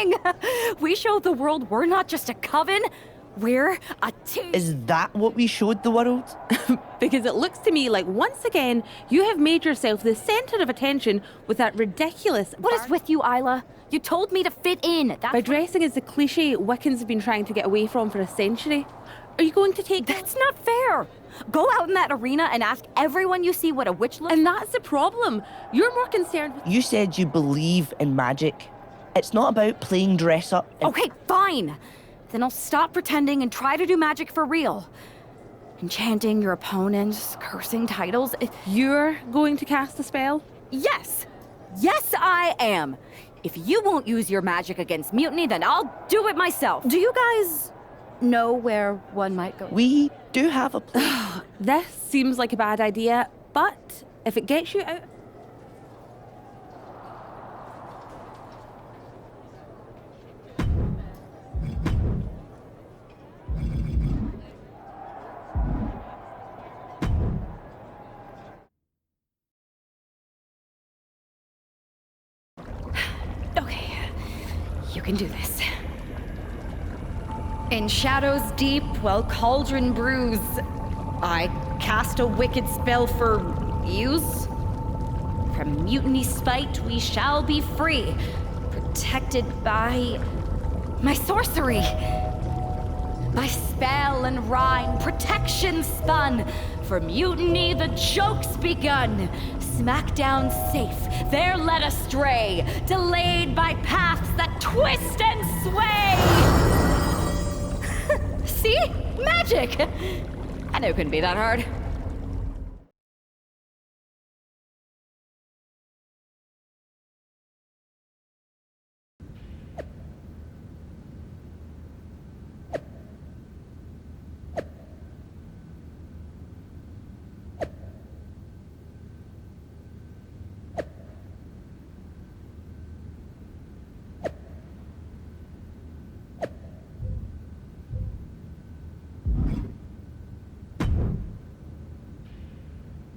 winning! We showed the world we're not just a coven, we're a team. Is that what we showed the world? Because it looks to me like once again, you have made yourself the center of attention with that ridiculous... What is with you, Isla? You told me to fit in. That's by dressing as the cliche Wiccans have been trying to get away from for a century. Are you going to take... That's not fair! Go out in that arena and ask everyone you see what a witch looks like. And that's the problem. You're more concerned with... You said you believe in magic. It's not about playing dress up. Okay, fine. Then I'll stop pretending and try to do magic for real. Enchanting your opponents, cursing titles. You're going to cast a spell? Yes! Yes, I am! If you won't use your magic against mutiny, then I'll do it myself. Do you guys know where one might go? We do have a plan. This seems like a bad idea, but if it gets you out... Okay, you can do this. In shadows deep, while cauldron brews, I cast a wicked spell for use. From mutiny spite we shall be free, protected by my sorcery. By spell and rhyme, protection spun. For mutiny the joke's begun. Smackdown safe, there led astray, delayed by paths that twist and sway. See? Magic! I knew it couldn't be that hard.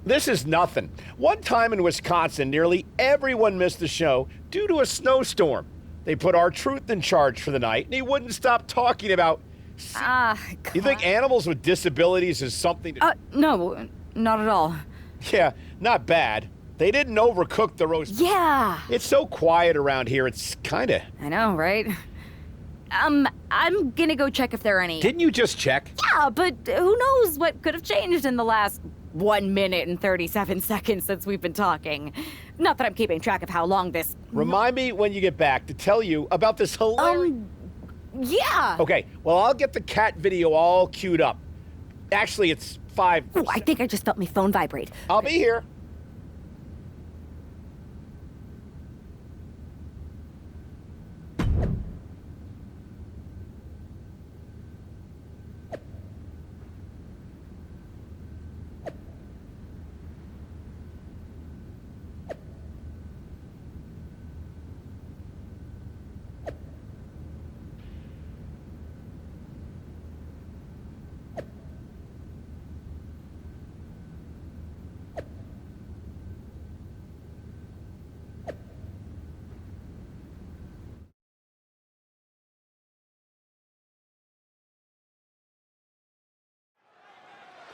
This is nothing. One time in Wisconsin, nearly everyone missed the show due to a snowstorm. They put R-Truth in charge for the night, and he wouldn't stop talking about... You think animals with disabilities is something to... No, not at all. Yeah, not bad. They didn't overcook the roast. Yeah. It's so quiet around here, it's kinda... I know, right? I'm gonna go check if there are any... Didn't you just check? Yeah, but who knows what could have changed in the last 1 minute and 37 seconds since we've been talking. Not that I'm keeping track of how long this... Remind me when you get back to tell you about this hilarious... Yeah! Okay, well, I'll get the cat video all queued up. Actually, it's 5... Oh, I think I just felt my phone vibrate. I'll be here.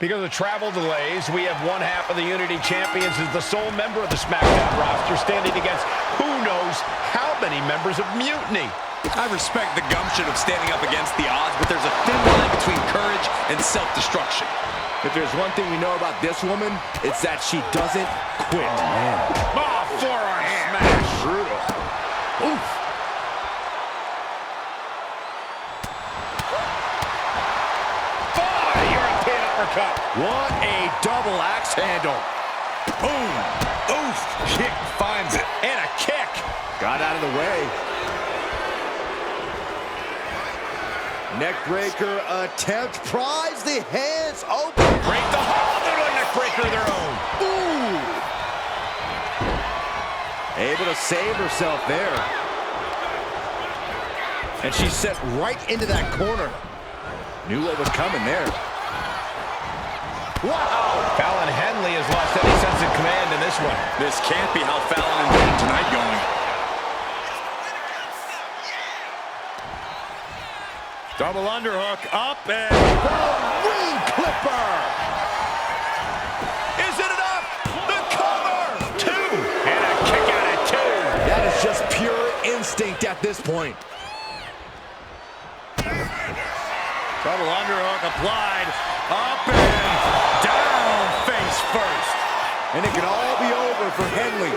Because of travel delays, we have one half of the Unity Champions as the sole member of the SmackDown roster standing against who knows how many members of Mutiny. I respect the gumption of standing up against the odds, but there's a thin line between courage and self-destruction. If there's one thing we know about this woman, it's that she doesn't quit. Oh, man. Oh, forearm smash. Brutal. Oof. Uppercut. What a double axe handle. Boom. Oof. Kick finds it. And a kick. Got out of the way. Neckbreaker attempt. Pries the hands open. Break the hold. They're doing a neckbreaker of their own. Ooh. Able to save herself there. And she's set right into that corner. Knew what was coming there. Wow! Fallon Henley has lost any sense of command in this one. This can't be how Fallon envisioned tonight going. Double underhook, up and... Wing clipper! Is it enough? The cover! 2! And a kick out at 2. That is just pure instinct at this point. Double underhook applied, up and down face first. And it can all be over for Henley.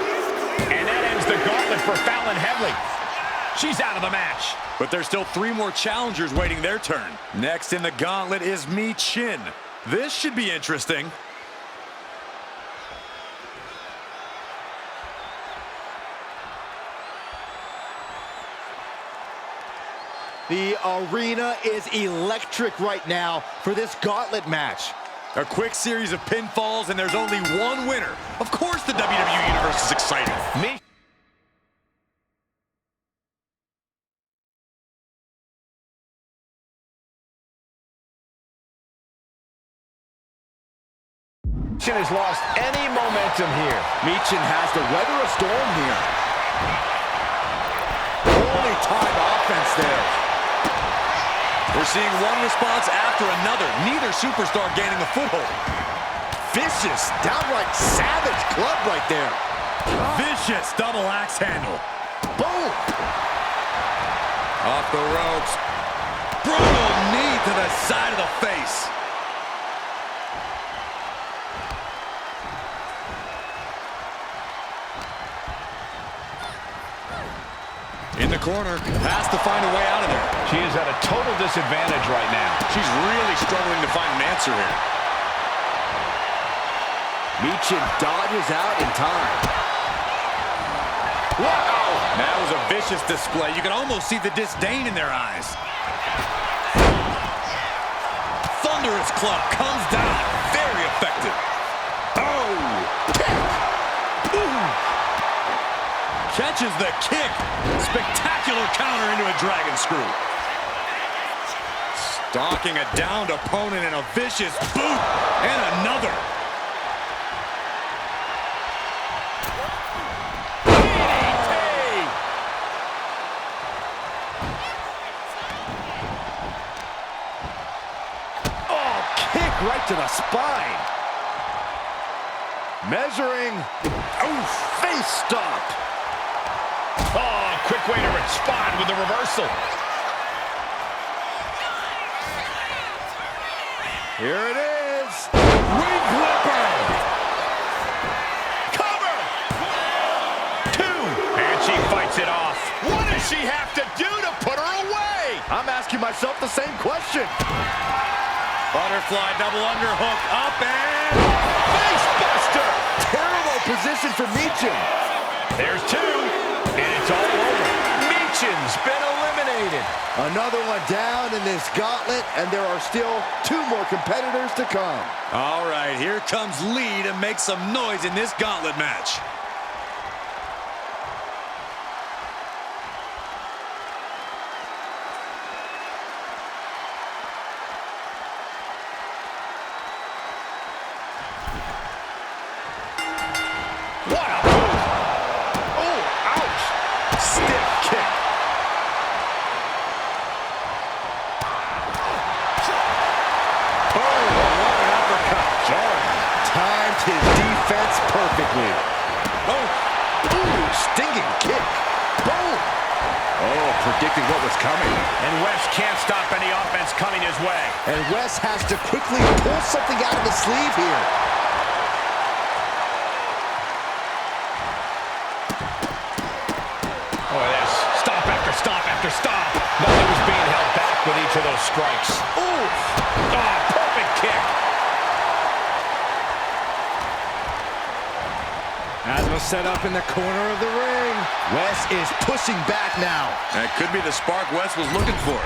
And that ends the gauntlet for Fallon Henley. She's out of the match. But there's still 3 more challengers waiting their turn. Next in the gauntlet is Mi Chin. This should be interesting. The arena is electric right now for this gauntlet match. A quick series of pinfalls, and there's only one winner. Of course the WWE Universe is excited. Mi Chin has lost any momentum here. Michin has to weather a storm here. Holy time offense there. We're seeing one response after another. Neither superstar gaining a foothold. Vicious, downright savage club right there. Vicious double axe handle. Boom. Off the ropes. Brutal knee to the side of the face. In the corner, has to find a way out of there. She is at a total disadvantage right now. She's really struggling to find an answer here. Michin dodges out in time. Wow! That was a vicious display. You can almost see the disdain in their eyes. Thunderous club comes down. Very effective. Oh! Kick! Ooh! Catches the kick. Spectacular counter into a dragon screw. Stalking a downed opponent in a vicious boot. And another. Right to the spine. Measuring. Oh, face stop. Oh, quick way to respond with the reversal. Here it is. Wing clipper. Cover. 2. And she fights it off. What does she have to do to put her away? I'm asking myself the same question. Butterfly double underhook up and Face buster. Terrible position for Michin. There's 2. And it's all over. Michin's been eliminated. Another one down in this gauntlet, and there are still 2 more competitors to come. all right, here comes Lee to make some noise in this gauntlet match. What a move. Oh, ouch. Stiff kick. Oh, what an uppercut. Jordan timed his defense perfectly. Oh, ooh, stinging kick. Boom. Oh, predicting what was coming. And Wes can't stop any offense coming his way. And Wes has to quickly pull something out of the sleeve here. Look at this. Stop after stop after stop. Nothing was being held back with each of those strikes. Ooh. Oh, perfect kick. As was set up in the corner of the ring. Wes is pushing back now. That could be the spark Wes was looking for.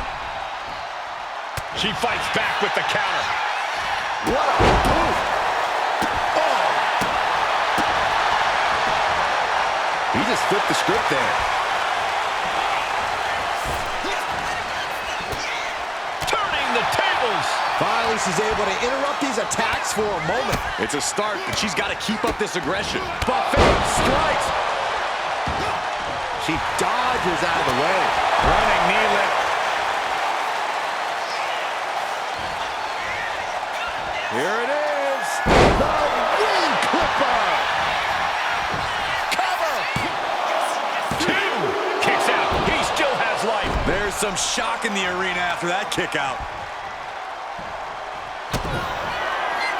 She fights back with the counter. What a move. Oh. He just flipped the script there. Turning the tables. Finally, she's able to interrupt these attacks for a moment. It's a start, but she's got to keep up this aggression. Buffet strikes. She dodges out of the way. Running knee lift. Here it is. The wing clipper. Cover. 2. Kicks out. He still has life. There's some shock in the arena after that kick out.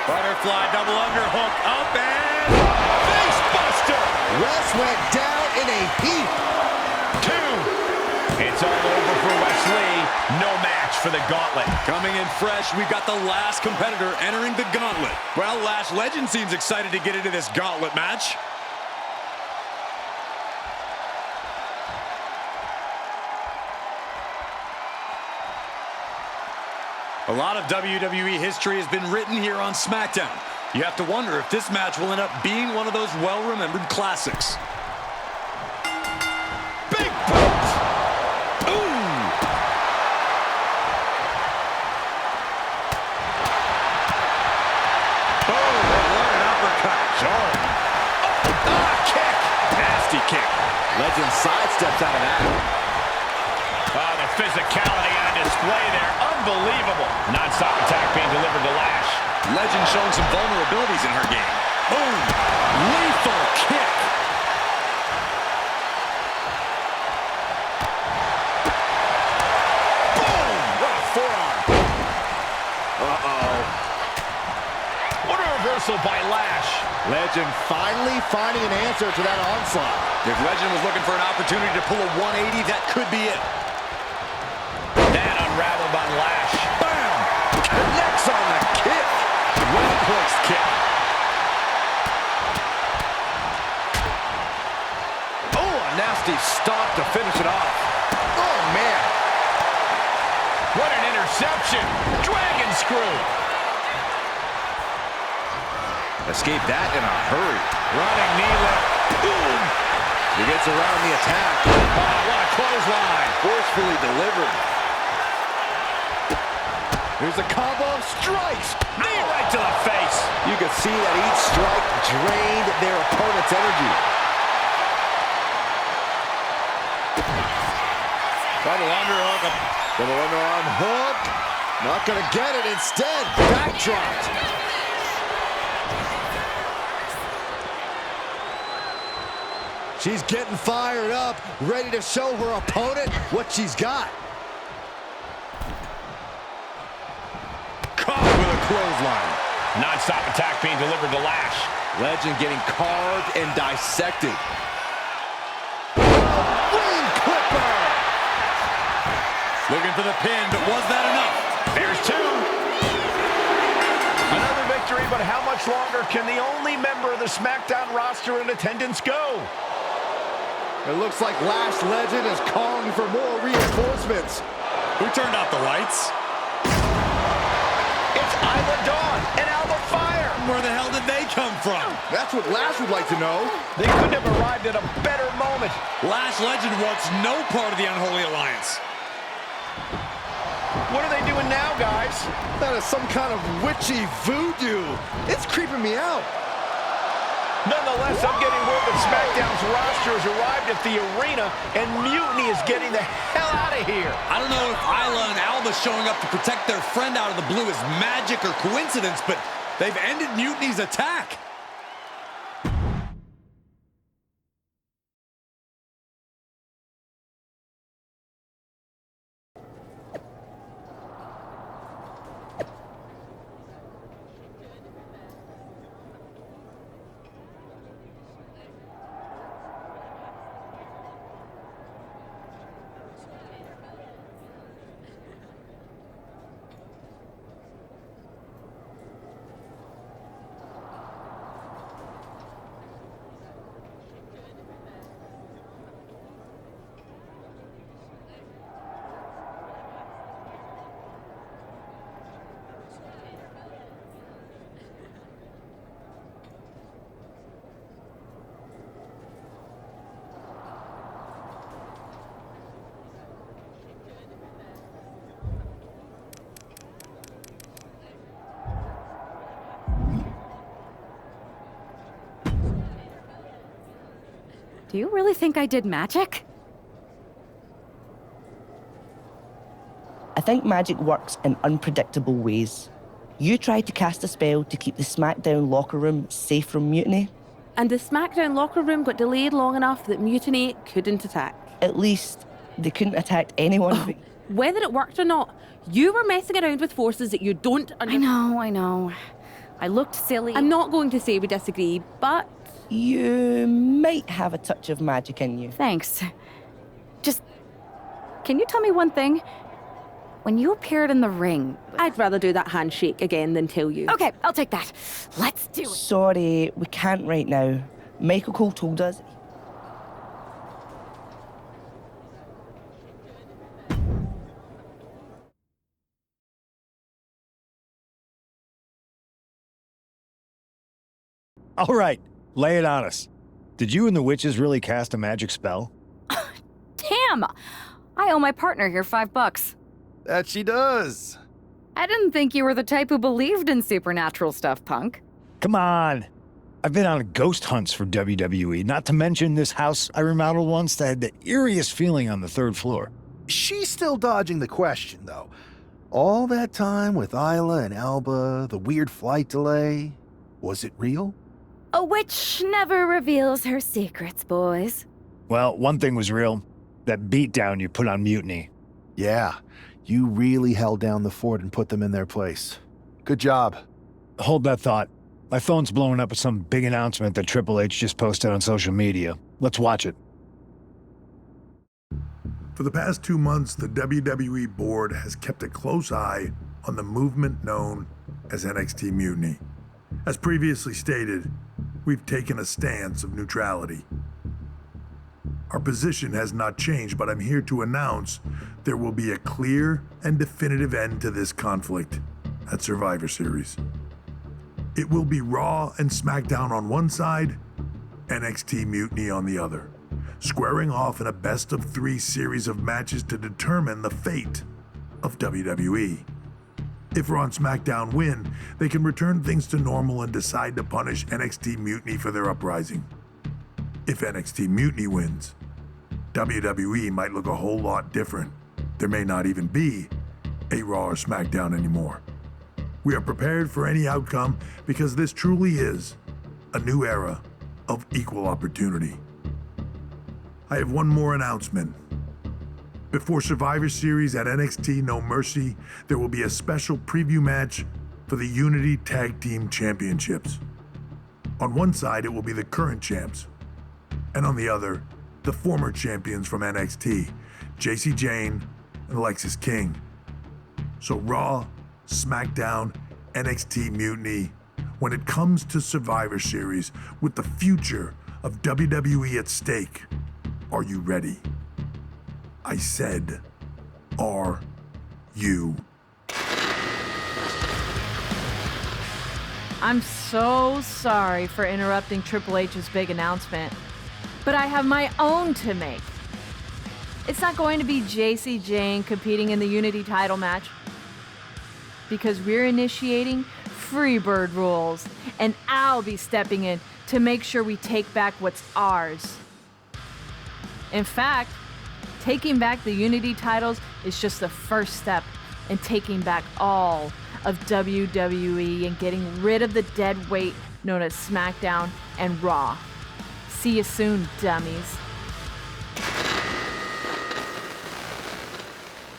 Butterfly double underhook up and face buster. Wes went down in a heap. 2. It's all over for Wesley. No match for the gauntlet. Coming in fresh, we've got the last competitor entering the gauntlet. Well, Lash Legend seems excited to get into this gauntlet match. A lot of WWE history has been written here on SmackDown. You have to wonder if this match will end up being one of those well-remembered classics. Big boot. Ooh. Oh, what an uppercut. Jordan. Kick. Nasty kick. Legend sidesteps out of that. Oh, the physicality on display there. Unbelievable. Non-stop attack being delivered to Lash. Legend showing some vulnerabilities in her game. Boom. Lethal kick. Boom. What a forearm. Uh-oh. What a reversal by Lash. Legend finally finding an answer to that onslaught. If Legend was looking for an opportunity to pull a 180, that could be it. That unraveled by Lash. Bam! Connects on the kick. Well-placed kick. Oh, a nasty stomp to finish it off. Oh, man. What an interception. Dragon screw. Escaped that in a hurry. Running knee lift. Boom. He gets around the attack. Oh, what a clothesline. Forcefully delivered. Here's a combo of strikes. Knee right to the face. You could see that each strike drained their opponent's energy. Double underhook. Double underarm hook. Not going to get it. Instead, backdropped. She's getting fired up, ready to show her opponent what she's got. Caught with a clothesline. Non-stop attack being delivered to Lash. Legend getting carved and dissected. Wing clipper! Looking for the pin, but was that enough? There's 2. Another victory, but how much longer can the only member of the SmackDown roster in attendance go? It looks like Lash Legend is calling for more reinforcements. Who turned out the lights? It's Isla Dawn and Alba Fire. Where the hell did they come from? That's what Lash would like to know. They couldn't have arrived at a better moment. Lash Legend wants no part of the Unholy Alliance. What are they doing now, guys? That is some kind of witchy voodoo. It's creeping me out. Nonetheless, I'm getting word that SmackDown's roster has arrived at the arena, and Mutiny is getting the hell out of here. I don't know if Isla and Alba showing up to protect their friend out of the blue is magic or coincidence, but they've ended Mutiny's attack. Do you really think I did magic? I think magic works in unpredictable ways. You tried to cast a spell to keep the SmackDown locker room safe from mutiny. And the SmackDown locker room got delayed long enough that Mutiny couldn't attack. At least they couldn't attack anyone. Whether it worked or not, you were messing around with forces that you don't I know. I looked silly. I'm not going to say we disagree, but... You might have a touch of magic in you. Thanks. Just, can you tell me one thing? When you appeared in the ring... I'd rather do that handshake again than tell you. Okay, I'll take that. Let's do it. Sorry, we can't right now. Michael Cole told us. All right, lay it on us. Did you and the witches really cast a magic spell? Damn! I owe my partner here $5. That she does. I didn't think you were the type who believed in supernatural stuff, punk. Come on. I've been on ghost hunts for WWE, not to mention this house I remodeled once that had the eeriest feeling on the 3rd floor. She's still dodging the question, though. All that time with Isla and Alba, the weird flight delay, was it real? A witch never reveals her secrets, boys. Well, one thing was real. That beatdown you put on Mutiny. Yeah, you really held down the fort and put them in their place. Good job. Hold that thought. My phone's blowing up with some big announcement that Triple H just posted on social media. Let's watch it. For the past 2 months, the WWE board has kept a close eye on the movement known as NXT Mutiny. As previously stated, we've taken a stance of neutrality. Our position has not changed, but I'm here to announce there will be a clear and definitive end to this conflict at Survivor Series. It will be Raw and SmackDown on one side, NXT Mutiny on the other, squaring off in a best-of-3 series of matches to determine the fate of WWE. If Raw and SmackDown win, they can return things to normal and decide to punish NXT Mutiny for their uprising. If NXT Mutiny wins, WWE might look a whole lot different. There may not even be a Raw or SmackDown anymore. We are prepared for any outcome because this truly is a new era of equal opportunity. I have one more announcement. Before Survivor Series at NXT No Mercy, there will be a special preview match for the Unity Tag Team Championships. On one side, it will be the current champs, and on the other, the former champions from NXT, Jacy Jayne and Alexis King. So Raw, SmackDown, NXT Mutiny, when it comes to Survivor Series with the future of WWE at stake, are you ready? I said, are you? I'm so sorry for interrupting Triple H's big announcement, but I have my own to make. It's not going to be Jacy Jayne competing in the Unity title match, because we're initiating Freebird rules, and I'll be stepping in to make sure we take back what's ours. In fact, taking back the Unity titles is just the first step in taking back all of WWE and getting rid of the dead weight known as SmackDown and Raw. See you soon, dummies.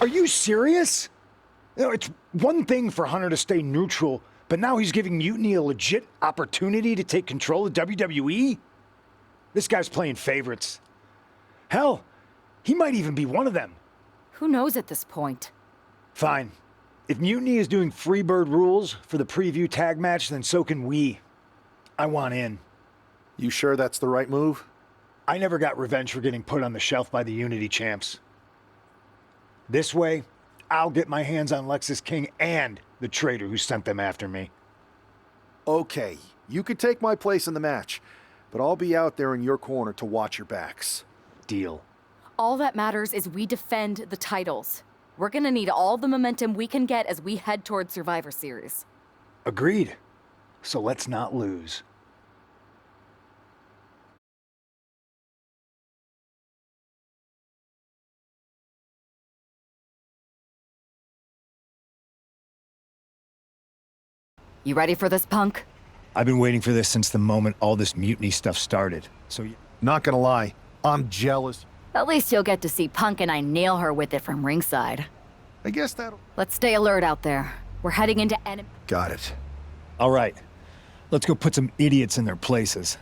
Are you serious? You know, it's one thing for Hunter to stay neutral, but now he's giving Mutiny a legit opportunity to take control of WWE? This guy's playing favorites. Hell, he might even be one of them. Who knows at this point? Fine. If Mutiny is doing Freebird rules for the preview tag match, then so can we. I want in. You sure that's the right move? I never got revenge for getting put on the shelf by the Unity champs. This way, I'll get my hands on Alexis King and the traitor who sent them after me. Okay, you could take my place in the match, but I'll be out there in your corner to watch your backs. Deal. All that matters is we defend the titles. We're gonna need all the momentum we can get as we head towards Survivor Series. Agreed. So let's not lose. You ready for this, Punk? I've been waiting for this since the moment all this mutiny stuff started. So, Not gonna lie, I'm jealous. At least you'll get to see Punk and I nail her with it from ringside. I guess that'll... Let's stay alert out there. We're heading into enemy... Got it. all right, let's go put some idiots in their places.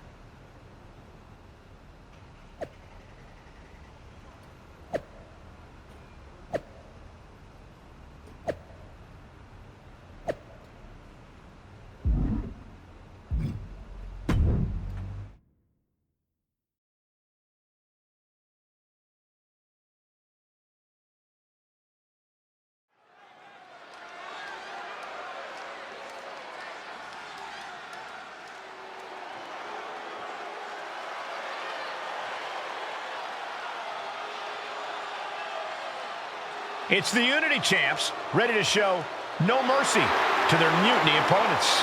It's the Unity Champs, ready to show no mercy to their mutiny opponents.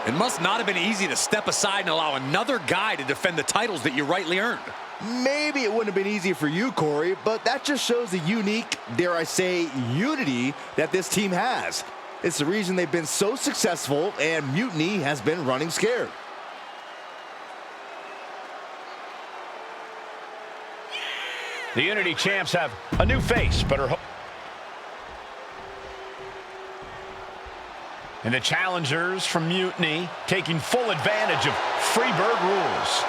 It must not have been easy to step aside and allow another guy to defend the titles that you rightly earned. Maybe it wouldn't have been easy for you, Corey, but that just shows the unique, dare I say, unity that this team has. It's the reason they've been so successful, and Mutiny has been running scared. The Unity Champs have a new face, but are... And the challengers from Mutiny taking full advantage of Freebird rules.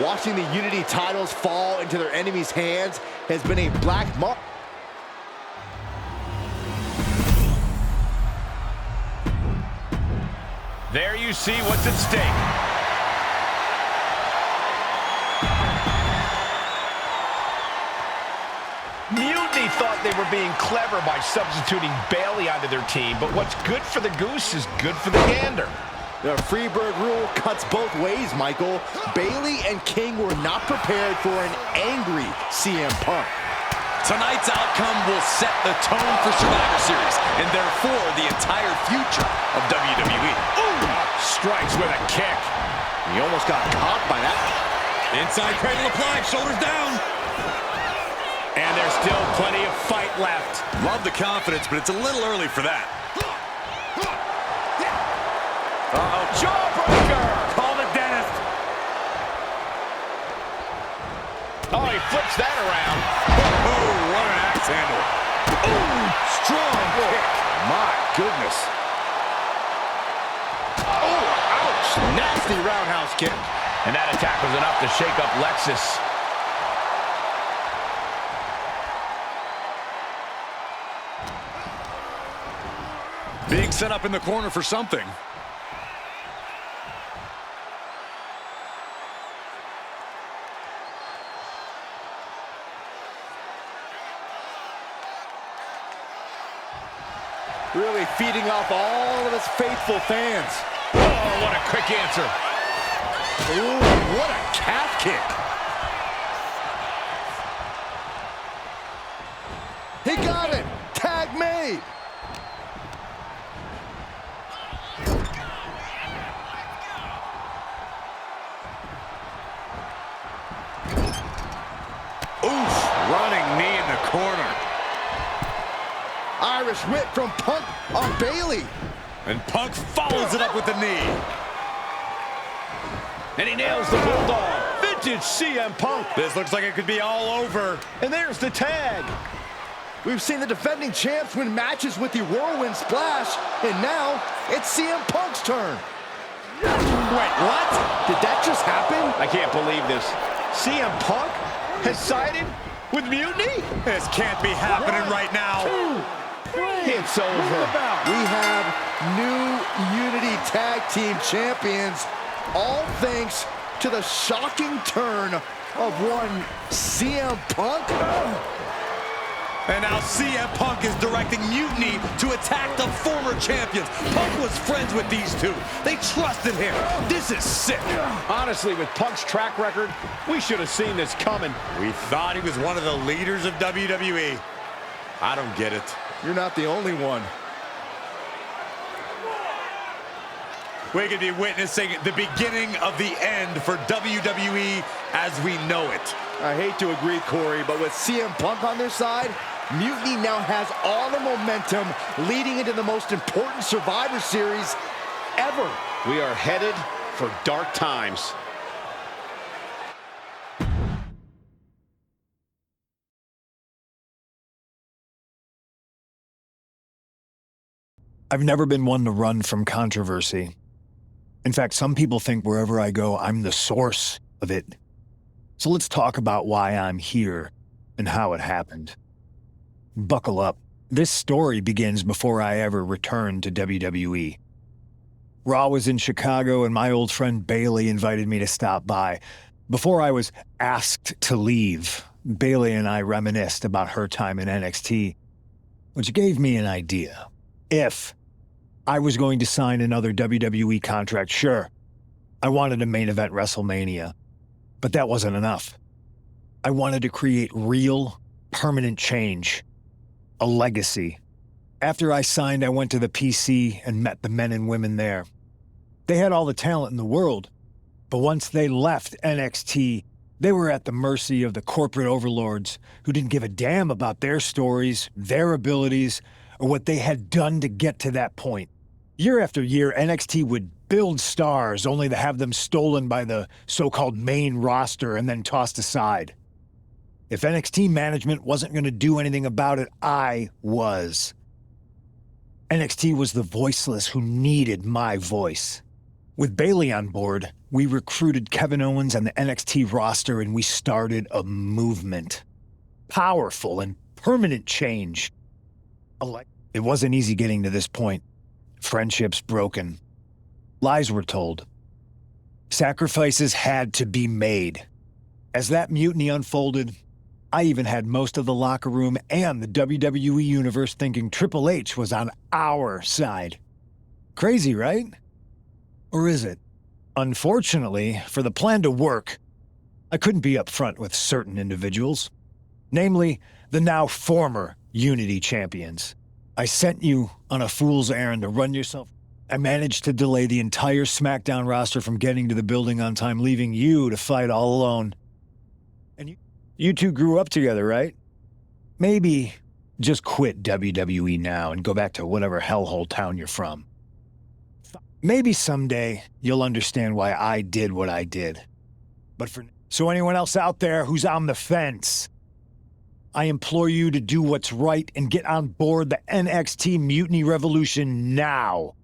Watching the Unity titles fall into their enemies' hands has been a black mark. There you see what's at stake. Mutiny thought they were being clever by substituting Bailey onto their team, but what's good for the goose is good for the gander. The Freebird rule cuts both ways, Michael. Bailey and King were not prepared for an angry CM Punk. Tonight's outcome will set the tone for Survivor Series, and therefore the entire future of WWE. Ooh! Strikes with a kick. He almost got caught by that. Inside cradle applied, shoulders down. And there's still plenty of fight left. Love the confidence, but it's a little early for that. Uh-oh, jawbreaker! Call the dentist. Oh, he flips that around. Oh, what an axe handle. Ooh, strong kick. My goodness. Oh, ouch. Nasty roundhouse kick. And that attack was enough to shake up Lexus. Being set up in the corner for something. Really feeding off all of his faithful fans. Oh, what a quick answer. Ooh, what a calf kick. He got it. Tag made. Oof, running knee in the corner. Irish whip from Punk on Bailey. And Punk follows it up with the knee. And he nails the Bulldog. Vintage CM Punk. This looks like it could be all over. And there's the tag. We've seen the defending champs win matches with the Whirlwind Splash, and now it's CM Punk's turn. Wait, what? Did that just happen? I can't believe this. CM Punk has sided with Mutiny? This can't be happening right now. It's over. We have new Unity Tag Team Champions, all thanks to the shocking turn of one CM Punk. And now CM Punk is directing Mutiny to attack the former champions. Punk was friends with these two. They trusted him. This is sick. Honestly, with Punk's track record, we should have seen this coming. We thought he was one of the leaders of WWE. I don't get it. You're not the only one. We could be witnessing the beginning of the end for WWE as we know it. I hate to agree, Corey, but with CM Punk on their side, Mutiny now has all the momentum leading into the most important Survivor Series ever. We are headed for dark times. I've never been one to run from controversy. In fact, some people think wherever I go, I'm the source of it. So let's talk about why I'm here and how it happened. Buckle up. This story begins before I ever returned to WWE. Raw was in Chicago and my old friend Bailey invited me to stop by. Before I was asked to leave, Bailey and I reminisced about her time in NXT, which gave me an idea. If I was going to sign another WWE contract, sure, I wanted a main event WrestleMania, but that wasn't enough. I wanted to create real, permanent change, a legacy. After I signed, I went to the PC and met the men and women there. They had all the talent in the world, but once they left NXT, they were at the mercy of the corporate overlords who didn't give a damn about their stories, their abilities, or what they had done to get to that point. Year after year, NXT would build stars only to have them stolen by the so-called main roster and then tossed aside. If NXT management wasn't going to do anything about it, I was. NXT was the voiceless who needed my voice. With Bailey on board, we recruited Kevin Owens and the NXT roster and we started a movement. Powerful and permanent change. It wasn't easy getting to this point. Friendships broken. Lies were told. Sacrifices had to be made. As that mutiny unfolded, I even had most of the locker room and the WWE Universe thinking Triple H was on our side. Crazy, right? Or is it? Unfortunately, for the plan to work, I couldn't be upfront with certain individuals. Namely, the now former Unity champions. I sent you on a fool's errand to run yourself. I managed to delay the entire SmackDown roster from getting to the building on time, leaving you to fight all alone. And you two grew up together, right? Maybe just quit WWE now and go back to whatever hellhole town you're from. Maybe someday you'll understand why I did what I did. But so anyone else out there who's on the fence, I implore you to do what's right and get on board the NXT Mutiny Revolution now.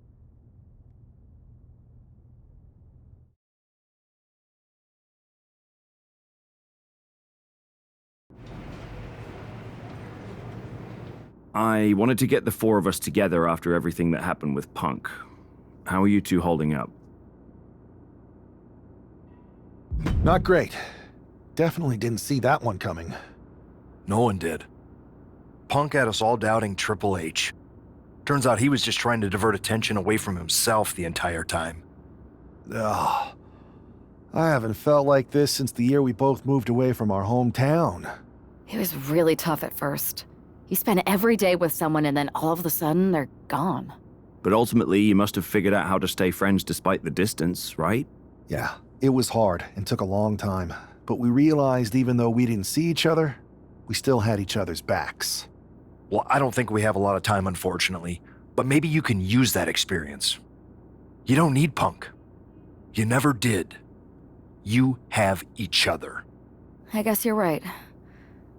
I wanted to get the four of us together after everything that happened with Punk. How are you two holding up? Not great. Definitely didn't see that one coming. No one did. Punk had us all doubting Triple H. Turns out he was just trying to divert attention away from himself the entire time. Ugh. I haven't felt like this since the year we both moved away from our hometown. It was really tough at first. You spend every day with someone and then all of a sudden they're gone. But ultimately, you must have figured out how to stay friends despite the distance, right? Yeah, it was hard and took a long time. But we realized even though we didn't see each other, we still had each other's backs. Well, I don't think we have a lot of time, unfortunately. But maybe you can use that experience. You don't need Punk. You never did. You have each other. I guess you're right.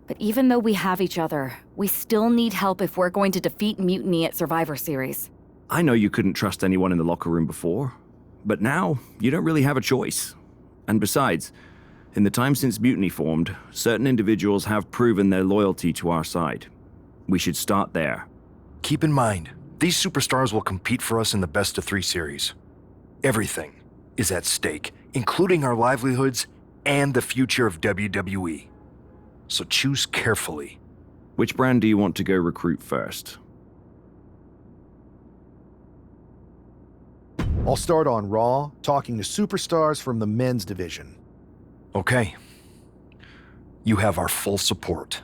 But even though we have each other, we still need help if we're going to defeat Mutiny at Survivor Series. I know you couldn't trust anyone in the locker room before, but now you don't really have a choice. And besides, in the time since Mutiny formed, certain individuals have proven their loyalty to our side. We should start there. Keep in mind, these superstars will compete for us in the best-of-3 series. Everything is at stake, including our livelihoods and the future of WWE. So choose carefully. Which brand do you want to go recruit first? I'll start on Raw, talking to superstars from the men's division. Okay. You have our full support.